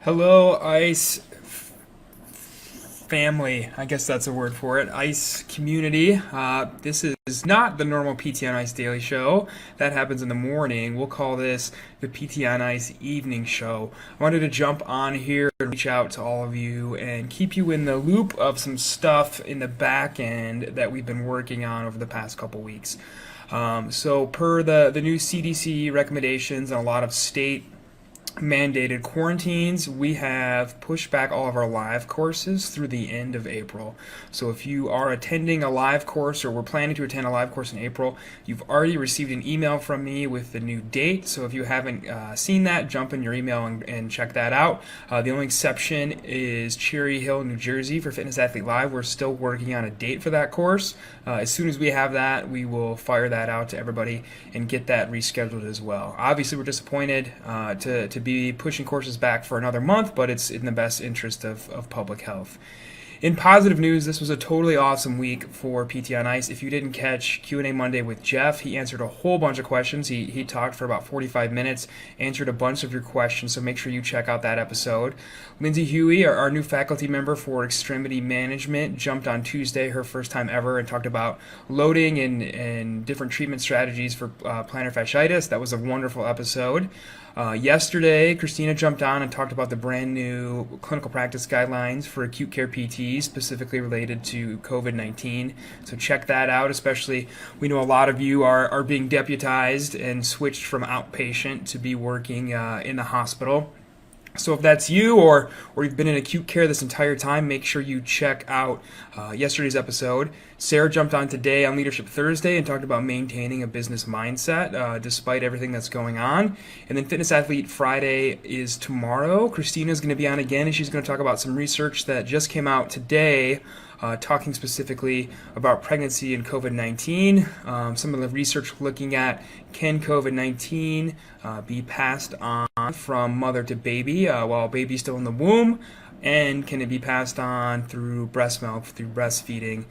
Hello, ICE family. I guess that's a word for it. ICE community. This is not the normal PT on ICE daily show. That happens in the morning. We'll call this the PT on ICE evening show. I wanted to jump on here and reach out to all of you and keep you in the loop of some stuff in the back end that we've been working on over the past couple weeks. So per the new CDC recommendations and a lot of state mandated quarantines, we have pushed back all of our live courses through the end of April. So if you are attending a live course or we're planning to attend a live course in April, you've already received an email from me with the new date. So if you haven't seen that, jump in your email and check that out. The only exception is Cherry Hill, New Jersey for Fitness Athlete Live. We're still working on a date for that course. As soon as we have that, we will fire that out to everybody and get that rescheduled as well. Obviously, we're disappointed to be pushing courses back for another month, but it's in the best interest of public health. In positive news, this was a totally awesome week for PT on Ice. If you didn't catch Q&A Monday with Jeff, he answered a whole bunch of questions. He talked for about 45 minutes, answered a bunch of your questions, so make sure you check out that episode. Lindsay Huey, our new faculty member for extremity management, jumped on Tuesday, her first time ever, and talked about loading and different treatment strategies for plantar fasciitis. That was a wonderful episode. Yesterday, Christina jumped on and talked about the brand new clinical practice guidelines for acute care PTs, specifically related to COVID-19. So check that out, especially we know a lot of you are being deputized and switched from outpatient to be working in the hospital. So if that's you or you've been in acute care this entire time, make sure you check out yesterday's episode. Sarah jumped on today on Leadership Thursday and talked about maintaining a business mindset despite everything that's going on. And then Fitness Athlete Friday is tomorrow. Christina's going to be on again, and she's going to talk about some research that just came out today talking specifically about pregnancy and COVID-19. Some of the research looking at can COVID-19 be passed on from mother to baby while baby's still in the womb, and can it be passed on through breast milk, through breastfeeding,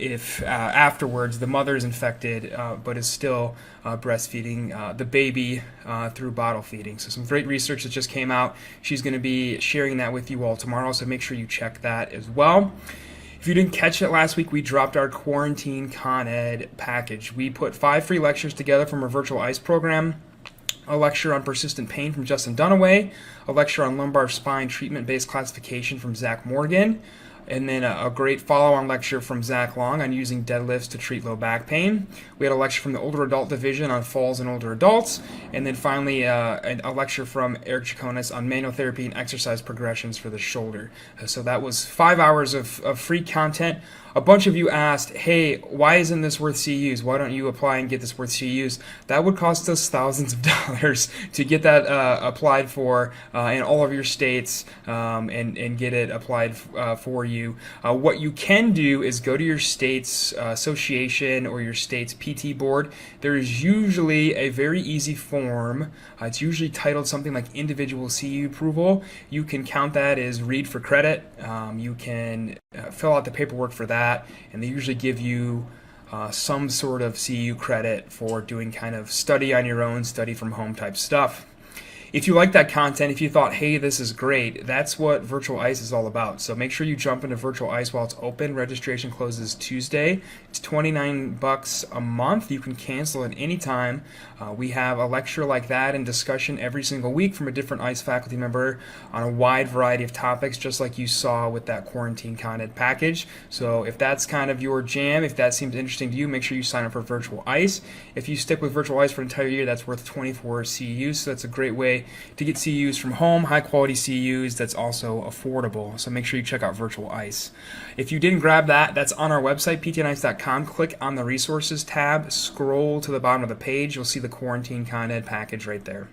if afterwards the mother is infected but is still breastfeeding the baby through bottle feeding. So some great research that just came out. She's going to be sharing that with you all tomorrow, so make sure you check that as well. If you didn't catch it last week, we dropped our Quarantine Con Ed package. We put 5 free lectures together from our virtual ICE program, a lecture on persistent pain from Justin Dunaway, a lecture on lumbar spine treatment-based classification from Zach Morgan, and then a great follow-on lecture from Zach Long on using deadlifts to treat low back pain. We had a lecture from the older adult division on falls in older adults, and then finally a lecture from Eric Chaconis on manual therapy and exercise progressions for the shoulder. So that was 5 hours of free content. A bunch of you asked, hey, why isn't this worth CEUs? Why don't you apply and get this worth CEUs? That would cost us thousands of dollars to get that applied for in all of your states and get it applied for you. What you can do is go to your state's association or your state's PT board. There is usually a very easy form. It's usually titled something like individual CEU approval. You can count that as read for credit. You can fill out the paperwork for that. And they usually give you some sort of CEU credit for doing kind of study on your own, study from home type stuff. If you like that content, if you thought, hey, this is great, that's what Virtual ICE is all about. So make sure you jump into Virtual ICE while it's open. Registration closes Tuesday. It's $29 a month. You can cancel at any time. We have a lecture like that and discussion every single week from a different ICE faculty member on a wide variety of topics, just like you saw with that Quarantine Con Ed package. So if that's kind of your jam, if that seems interesting to you, make sure you sign up for Virtual ICE. If you stick with Virtual ICE for an entire year, that's worth 24 CEUs. So that's a great way to get CEUs from home, high quality CEUs that's also affordable. So make sure you check out Virtual ICE. If you didn't grab that, that's on our website, ptnice.com. Click on the resources tab, scroll to the bottom of the page. You'll see the Quarantine Con Ed package right there.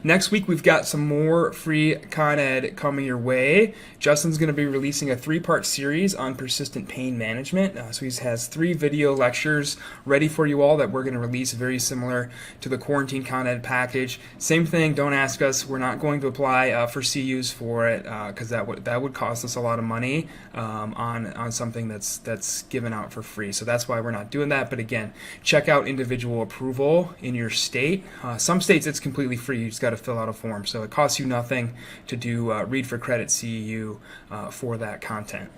Next week, we've got some more free Con Ed coming your way. Justin's going to be releasing a 3-part series on persistent pain management. So he has 3 video lectures ready for you all that we're going to release, very similar to the Quarantine Con Ed package. Same thing, don't ask us. We're not going to apply for CUs for it because that would cost us a lot of money on something that's given out for free. So that's why we're not doing that. But again, check out individual approval in your state. Some states it's completely free. You just got got to fill out a form. So it costs you nothing to do Read for Credit CEU for that content.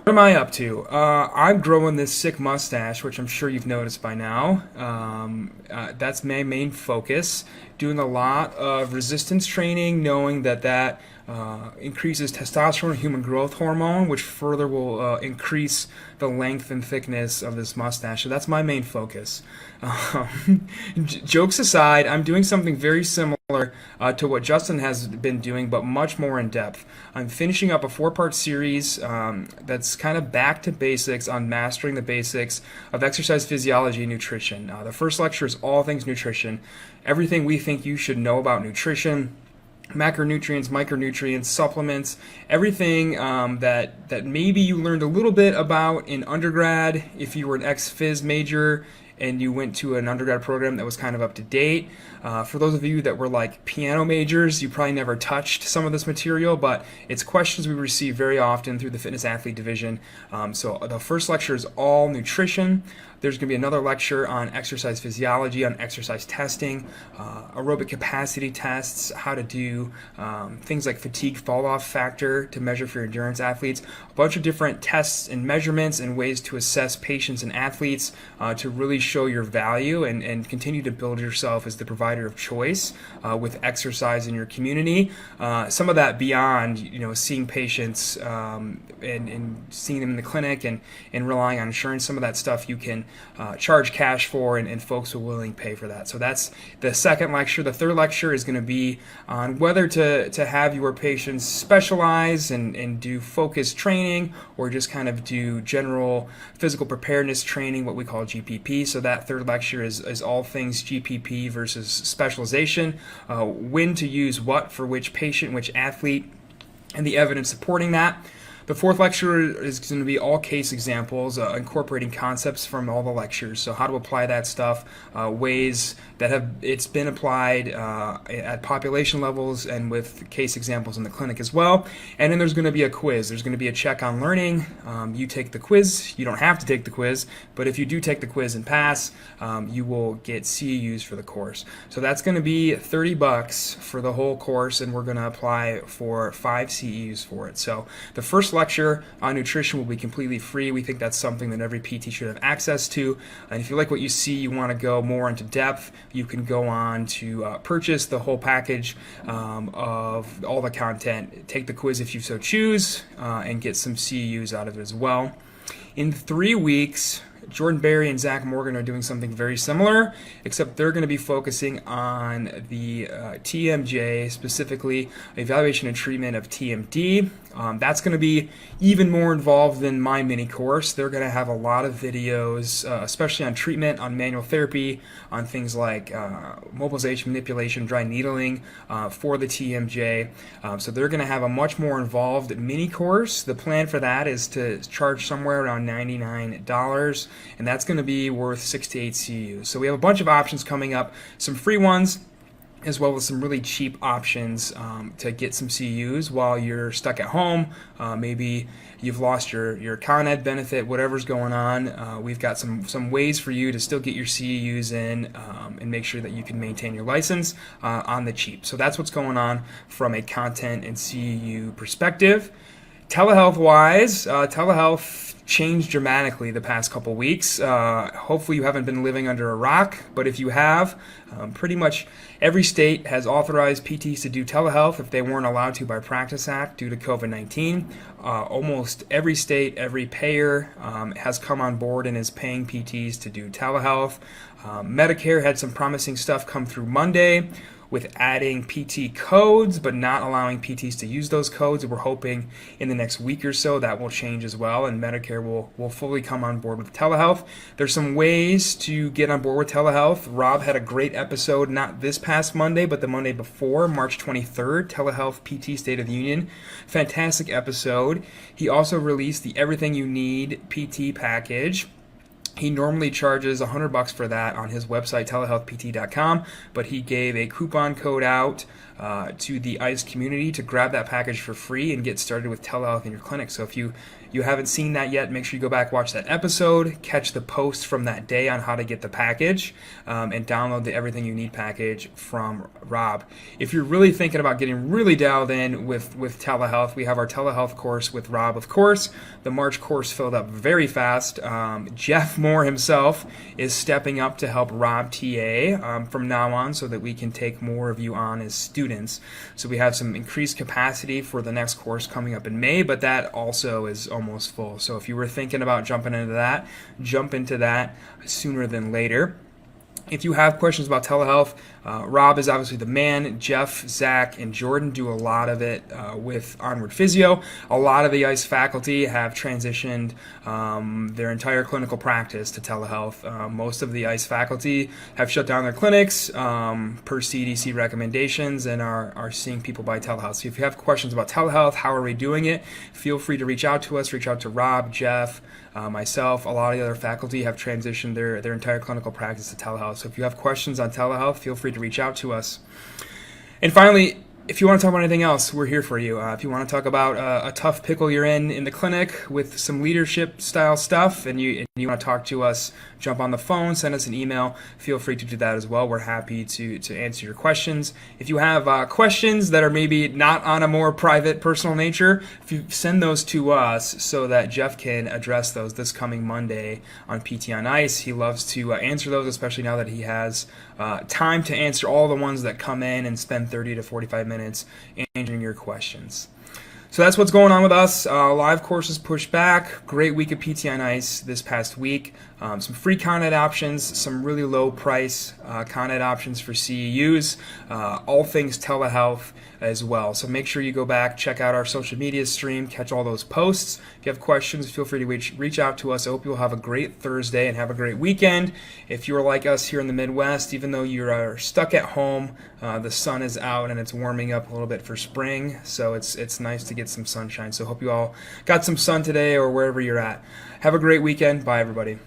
What am I up to? I'm growing this sick mustache, which I'm sure you've noticed by now. That's my main focus. Doing a lot of resistance training, knowing that increases testosterone, human growth hormone, which further will increase the length and thickness of this mustache. So that's my main focus. Jokes aside, I'm doing something very similar to what Justin has been doing, but much more in depth. I'm finishing up a 4-part series that's kind of back to basics on mastering the basics of exercise physiology and nutrition. The first lecture is all things nutrition, everything we think you should know about nutrition. Macronutrients, micronutrients, supplements, everything that maybe you learned a little bit about in undergrad if you were an ex-phys major and you went to an undergrad program that was kind of up to date. For those of you that were like piano majors, you probably never touched some of this material, but it's questions we receive very often through the fitness athlete division. So the first lecture is all nutrition. There's going to be another lecture on exercise physiology, on exercise testing, aerobic capacity tests, how to do things like fatigue fall-off factor to measure for endurance athletes, a bunch of different tests and measurements and ways to assess patients and athletes to really show your value and continue to build yourself as the provider of choice with exercise in your community. Some of that beyond, seeing patients and seeing them in the clinic and relying on insurance. Some of that stuff you can charge cash for, and folks will willingly pay for that. So that's the second lecture. The third lecture is going to be on whether to have your patients specialize and do focused training or just kind of do general physical preparedness training, what we call GPP. So that third lecture is all things GPP versus specialization, when to use what for which patient, which athlete, and the evidence supporting that. The fourth lecture is going to be all case examples, incorporating concepts from all the lectures. So how to apply that stuff, ways that it's been applied at population levels and with case examples in the clinic as well. And then there's going to be a quiz. There's going to be a check on learning. You take the quiz. You don't have to take the quiz, but if you do take the quiz and pass, you will get CEUs for the course. So that's going to be $30 for the whole course, and we're going to apply for 5 CEUs for it. So the first lecture on nutrition will be completely free. We think that's something that every PT should have access to. And if you like what you see, you want to go more into depth, you can go on to purchase the whole package of all the content, take the quiz if you so choose, and get some CEUs out of it as well. In 3 weeks, Jordan Berry and Zach Morgan are doing something very similar, except they're going to be focusing on the TMJ, specifically evaluation and treatment of TMD. That's going to be even more involved than my mini course. They're going to have a lot of videos, especially on treatment, on manual therapy, on things like mobilization, manipulation, dry needling for the TMJ. So they're going to have a much more involved mini course. The plan for that is to charge somewhere around $99, and that's going to be worth 6 to 8 CEUs. So we have a bunch of options coming up, some free ones, as well as some really cheap options to get some CEUs while you're stuck at home. Maybe you've lost your Con Ed benefit, whatever's going on. We've got some ways for you to still get your CEUs in and make sure that you can maintain your license on the cheap. So that's what's going on from a content and CEU perspective. Telehealth-wise, telehealth changed dramatically the past couple weeks. Hopefully you haven't been living under a rock, but if you have, pretty much every state has authorized PTs to do telehealth if they weren't allowed to by Practice Act due to COVID-19. Almost every state, every payer has come on board and is paying PTs to do telehealth. Medicare had some promising stuff come through Monday with adding PT codes, but not allowing PTs to use those codes. We're hoping in the next week or so that will change as well, and Medicare will fully come on board with telehealth. There's some ways to get on board with telehealth. Rob had a great episode, not this past Monday, but the Monday before, March 23rd, Telehealth PT State of the Union. Fantastic episode. He also released the Everything You Need PT package. He normally charges $100 for that on his website, telehealthpt.com, but he gave a coupon code out to the ICE community to grab that package for free and get started with telehealth in your clinic. So if you you haven't seen that yet, make sure you go back, watch that episode, catch the post from that day on how to get the package, and download the Everything You Need package from Rob. If you're really thinking about getting really dialed in with telehealth, we have our telehealth course with Rob, of course. The March course filled up very fast. Jeff Moore himself is stepping up to help Rob TA from now on so that we can take more of you on as students. So we have some increased capacity for the next course coming up in May, but that also is almost full. So if you were thinking about jumping into that, jump into that sooner than later. If you have questions about telehealth, Rob is obviously the man. Jeff, Zach, and Jordan do a lot of it with Onward Physio. A lot of the ICE faculty have transitioned their entire clinical practice to telehealth. Most of the ICE faculty have shut down their clinics per CDC recommendations and are seeing people by telehealth. So if you have questions about telehealth, how are we doing it, feel free to reach out to us. Reach out to Rob, Jeff, myself. A lot of the other faculty have transitioned their entire clinical practice to telehealth. So if you have questions on telehealth, feel free to reach out to us. And finally, if you want to talk about anything else, we're here for you. If you want to talk about a tough pickle you're in the clinic with some leadership style stuff and you want to talk to us, jump on the phone, send us an email, feel free to do that as well. We're happy to answer your questions. If you have questions that are maybe not on a more private, personal nature, if you send those to us so that Jeff can address those this coming Monday on PT on Ice. He loves to answer those, especially now that he has time to answer all the ones that come in and spend 30 to 45 minutes answering your questions. So that's what's going on with us. Live courses pushed back. Great week of PT on Ice this past week. Some free content options, some really low price content options for CEUs, all things telehealth as well. So make sure you go back, check out our social media stream, catch all those posts. If you have questions, feel free to reach out to us. I hope you'll have a great Thursday and have a great weekend. If you're like us here in the Midwest, even though you are stuck at home, the sun is out and it's warming up a little bit for spring, so it's nice to get some sunshine. So hope you all got some sun today or wherever you're at. Have a great weekend. Bye, everybody.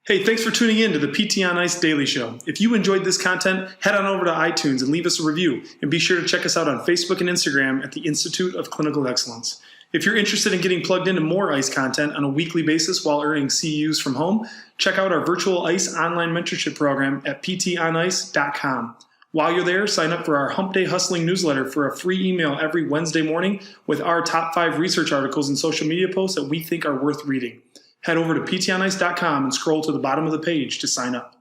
Hey, thanks for tuning in to the PT on Ice Daily Show. If you enjoyed this content, head on over to iTunes and leave us a review. And be sure to check us out on Facebook and Instagram at the Institute of Clinical Excellence. If you're interested in getting plugged into more ICE content on a weekly basis while earning CEUs from home, check out our virtual ICE online mentorship program at ptonice.com. While you're there, sign up for our Hump Day Hustling newsletter for a free email every Wednesday morning with our top 5 research articles and social media posts that we think are worth reading. Head over to ptonice.com and scroll to the bottom of the page to sign up.